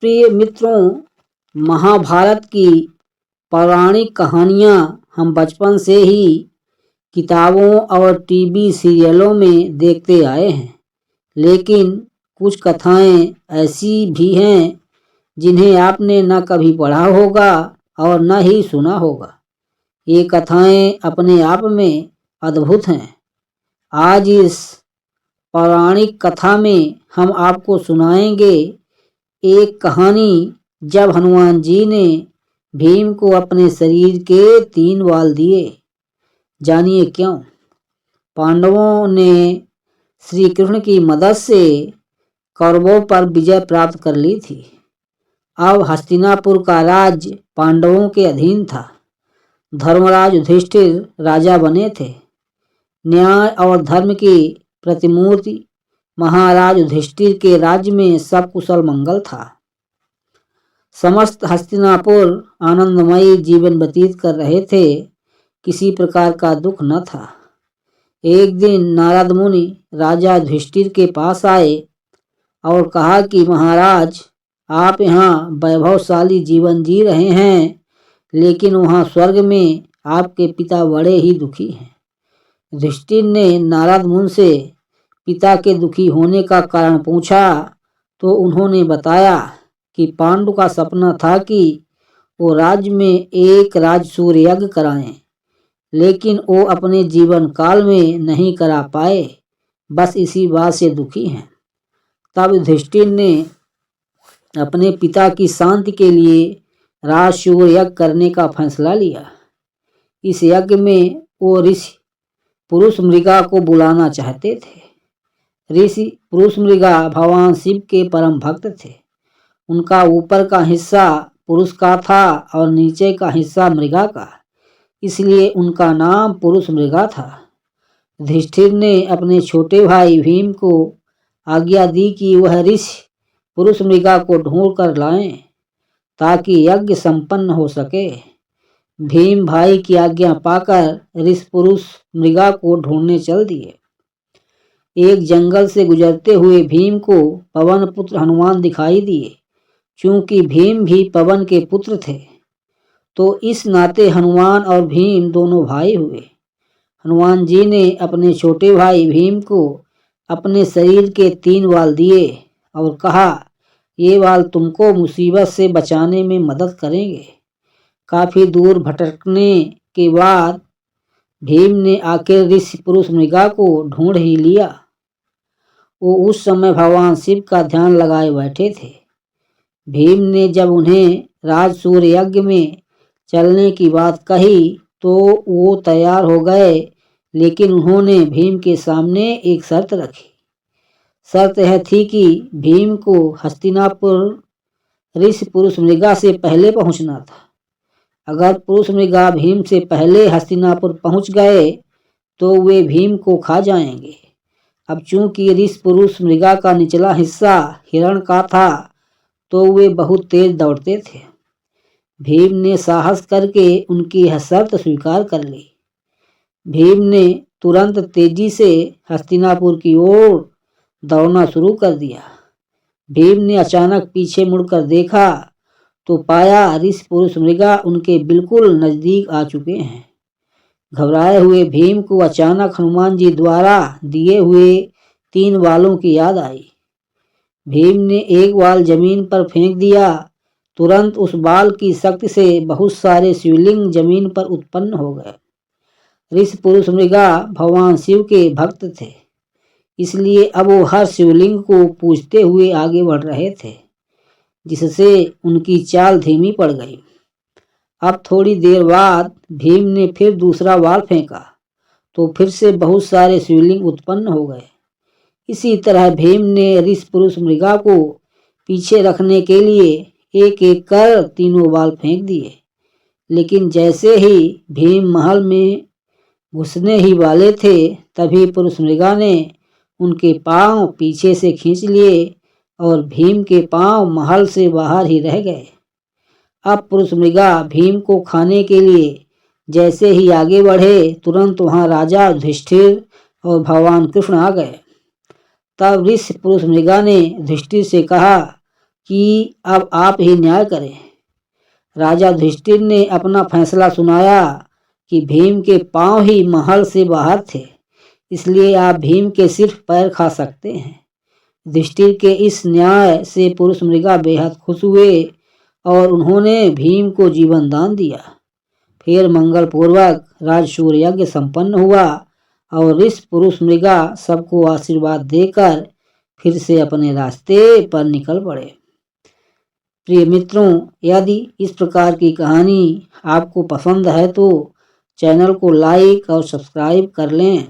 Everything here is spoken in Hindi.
प्रिय मित्रों, महाभारत की पौराणिक कहानियाँ हम बचपन से ही किताबों और टीवी सीरियलों में देखते आए हैं। लेकिन कुछ कथाएं ऐसी भी हैं जिन्हें आपने न कभी पढ़ा होगा और न ही सुना होगा। ये कथाएं अपने आप में अद्भुत हैं। आज इस पौराणिक कथा में हम आपको सुनाएंगे एक कहानी जब हनुमान जी ने भीम को अपने शरीर के 3 बाल दिए। जानिए क्यों। पांडवों ने श्री कृष्ण की मदद से कौरवों पर विजय प्राप्त कर ली थी। अब हस्तिनापुर का राज्य पांडवों के अधीन था। धर्मराज युधिष्ठिर राजा बने थे। न्याय और धर्म की प्रतिमूर्ति महाराज युधिष्ठिर के राज्य में सब कुशल मंगल था। समस्त हस्तिनापुर आनंदमयी जीवन व्यतीत कर रहे थे। किसी प्रकार का दुख न था। एक दिन नारद मुनि राजा युधिष्ठिर के पास आए और कहा कि महाराज, आप यहाँ वैभवशाली जीवन जी रहे हैं, लेकिन वहाँ स्वर्ग में आपके पिता बड़े ही दुखी हैं। युधिष्ठिर ने नारद मुनि से पिता के दुखी होने का कारण पूछा तो उन्होंने बताया कि पांडु का सपना था कि वो राज्य में एक राजसूय यज्ञ कराएं, लेकिन वो अपने जीवन काल में नहीं करा पाए। बस इसी बात से दुखी हैं। तब युधिष्ठिर ने अपने पिता की शांति के लिए राजसूय यज्ञ करने का फैसला लिया। इस यज्ञ में वो ऋषि पुरुष मृगा को बुलाना चाहते थे। ऋषि पुरुष मृगा भगवान शिव के परम भक्त थे। उनका ऊपर का हिस्सा पुरुष का था और नीचे का हिस्सा मृगा का, इसलिए उनका नाम पुरुष मृगा था। युधिष्ठिर ने अपने छोटे भाई भीम को आज्ञा दी कि वह ऋषि पुरुष मृगा को ढूंढ कर लाएं ताकि यज्ञ संपन्न हो सके। भीम भाई की आज्ञा पाकर ऋषि पुरुष मृगा को ढूंढने चल दिए। एक जंगल से गुजरते हुए भीम को पवन पुत्र हनुमान दिखाई दिए। चूंकि भीम भी पवन के पुत्र थे, तो इस नाते हनुमान और भीम दोनों भाई हुए। हनुमान जी ने अपने छोटे भाई भीम को अपने शरीर के 3 बाल दिए और कहा, ये बाल तुमको मुसीबत से बचाने में मदद करेंगे। काफी दूर भटकने के बाद भीम ने आखिर ऋषि पुरुष मृगा को ढूंढ ही लिया। वो उस समय भगवान शिव का ध्यान लगाए बैठे थे। भीम ने जब उन्हें राजसूय यज्ञ में चलने की बात कही तो वो तैयार हो गए, लेकिन उन्होंने भीम के सामने एक शर्त रखी। शर्त यह थी कि भीम को हस्तिनापुर ऋषि पुरुष मृगा से पहले पहुंचना था। अगर पुरुष मृगा भीम से पहले हस्तिनापुर पहुंच गए तो वे भीम को खा जाएंगे। अब चूंकि ऋषि पुरुष मृगा का निचला हिस्सा हिरण का था, तो वे बहुत तेज दौड़ते थे। भीम ने साहस करके उनकी यह शर्त स्वीकार कर ली। भीम ने तुरंत तेजी से हस्तिनापुर की ओर दौड़ना शुरू कर दिया। भीम ने अचानक पीछे मुड़कर देखा तो पाया ऋषि पुरुष मृगा उनके बिल्कुल नजदीक आ चुके हैं। घबराए हुए भीम को अचानक हनुमान जी द्वारा दिए हुए 3 बालों की याद आई। भीम ने एक बाल जमीन पर फेंक दिया। तुरंत उस बाल की शक्ति से बहुत सारे शिवलिंग जमीन पर उत्पन्न हो गए। ऋषि पुरुष मृगा भगवान शिव के भक्त थे, इसलिए अब वो हर शिवलिंग को पूजते हुए आगे बढ़ रहे थे, जिससे उनकी चाल धीमी पड़ गई। अब थोड़ी देर बाद भीम ने फिर दूसरा बाल फेंका तो फिर से बहुत सारे शिवलिंग उत्पन्न हो गए। इसी तरह भीम ने ऋषि पुरुष मृगा को पीछे रखने के लिए एक एक कर 3 बाल फेंक दिए। लेकिन जैसे ही भीम महल में घुसने ही वाले थे, तभी पुरुष मृगा ने उनके पांव पीछे से खींच लिए और भीम के पांव महल से बाहर ही रह गए। अब पुरुष मृगा भीम को खाने के लिए जैसे ही आगे बढ़े, तुरंत वहां राजा युधिष्ठिर और भगवान कृष्ण आ गए। तब ऋषि पुरुष मृगा ने युधिष्ठिर से कहा कि अब आप ही न्याय करें। राजा युधिष्ठिर ने अपना फैसला सुनाया कि भीम के पांव ही महल से बाहर थे, इसलिए आप भीम के सिर्फ पैर खा सकते हैं। युधिष्ठिर के इस न्याय से पुरुष मृगा बेहद खुश हुए और उन्होंने भीम को जीवन दान दिया। फिर मंगल पूर्वक राजसूय यज्ञ संपन्न हुआ और इस पुरुष मृगा सबको आशीर्वाद देकर फिर से अपने रास्ते पर निकल पड़े। प्रिय मित्रों, यदि इस प्रकार की कहानी आपको पसंद है तो चैनल को लाइक और सब्सक्राइब कर लें।